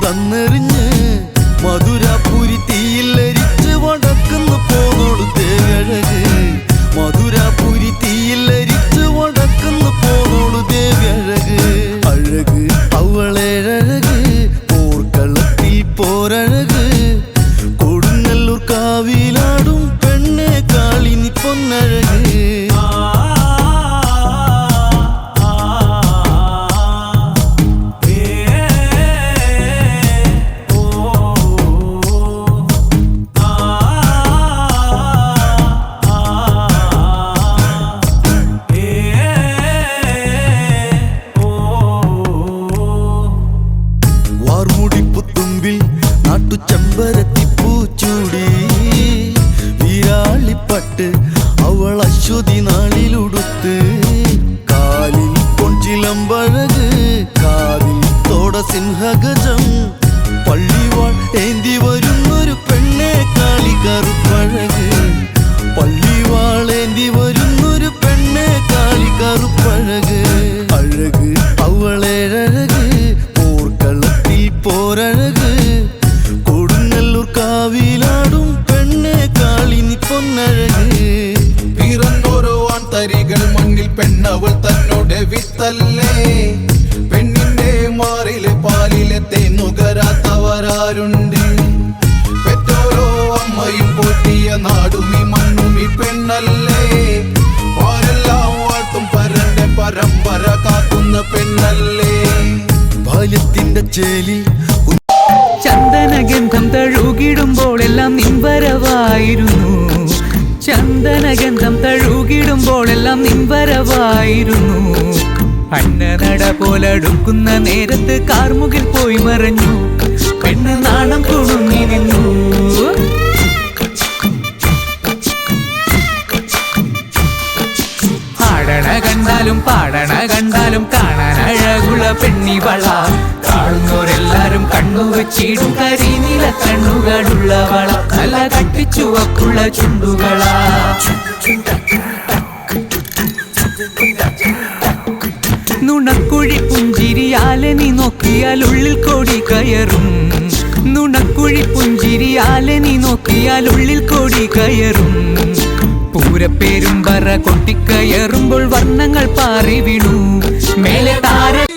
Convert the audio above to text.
തന്നെറിഞ്ഞ് മധുരാപുരി തീയിലരിച്ച് വടക്കുന്നു പോന്നോളു ദേവഴക് മധുരാപുരി തീയിലരിച്ച് വടക്കുന്നു പോന്നോളു ദേവഴക് അഴക് അവളേഴഴക് പോർക്കളത്തിൽ പോരഴക് കൊടുങ്ങല്ലൂർ കാവിലാടും പെണ്ണെ കാളിനി പൊന്നഴക് ചെമ്പരത്തിപ്പൂച്ചൂടി വീരാളിപ്പട്ട് അവൾ അശ്വതി നാളിലുടുത്ത് കാലിൽ കൊഞ്ചിലമ്പഴക് കാതിൽ തോട സിംഹഗജം പള്ളിവാൾ ഏന്തി വരുന്നൊരു പെണ്ണെ കാളി കറുപ്പഴക് പള്ളിവാൾ ഏന്തി വരുന്നൊരു പെണ്ണെ കാളി കറുപ്പഴക് അഴക് അവളേഴഴക് പോർക്കളത്തിൽ പോരഴക് കാവിലാടും പെണ്ണെ കാളിനി പൊന്നഴക് പിറന്നോരോ ആൺതരികൾ മണ്ണിൽ പെണ്ണവൾ തന്നോട് വിത്തല്ലേ പെണ്ണിന്റെ മാറിലെ പാലിലെ തേന്നുകരാത്തവരാരുണ്ട് പെറ്റോരോ അമ്മയും പോറ്റിയ നാടും ഈ മണ്ണും ഈ പെണ്ണല്ലേ ആരെല്ലാം വാഴ്ത്തും പരന്റെ പരമ്പര കാക്കുന്ന പെണ്ണല്ലേ ബാല്യത്തിന്റെ ചേലിൽ ചന്ദനഗന്ധം തഴുകിടുമ്പോൾ എല്ലാം നിൻവരവായിരുന്നു ചന്ദനഗന്ധം തഴുകിടുമ്പോൾ എല്ലാം നിൻവരവായിരുന്നു അന്നനട പോലടുക്കുന്ന നേരത്ത് കാർമുകിൽ പോയി മറഞ്ഞു പെണ്ണ് നാണം കുടുങ്ങി നിന്നു ആടണ കണ്ടാലും പാടണ കണ്ടാലും കാണാൻ അഴകുള്ള പെണ്ണിവള കാണുന്നവരെല്ലാരും കണ്ണു വെച്ചിടും കരിനീല കണ്ണുകളുള്ളവള നല്ല കട്ടിച്ചുവപ്പുള്ള ചുണ്ടുകളാ നുണക്കുഴി പുഞ്ചിരിയാലെ നീ നോക്കിയാൽ ഉള്ളിൽ കോടി കയറും നുണക്കുഴി പുഞ്ചിരിയാലെ നീ നോക്കിയാൽ ഉള്ളിൽ കോടി കയറും പൂരപ്പേരും പറ കൊട്ടിക്കയറുമ്പോൾ വർണ്ണങ്ങൾ പാറി വീണു മേലെ താര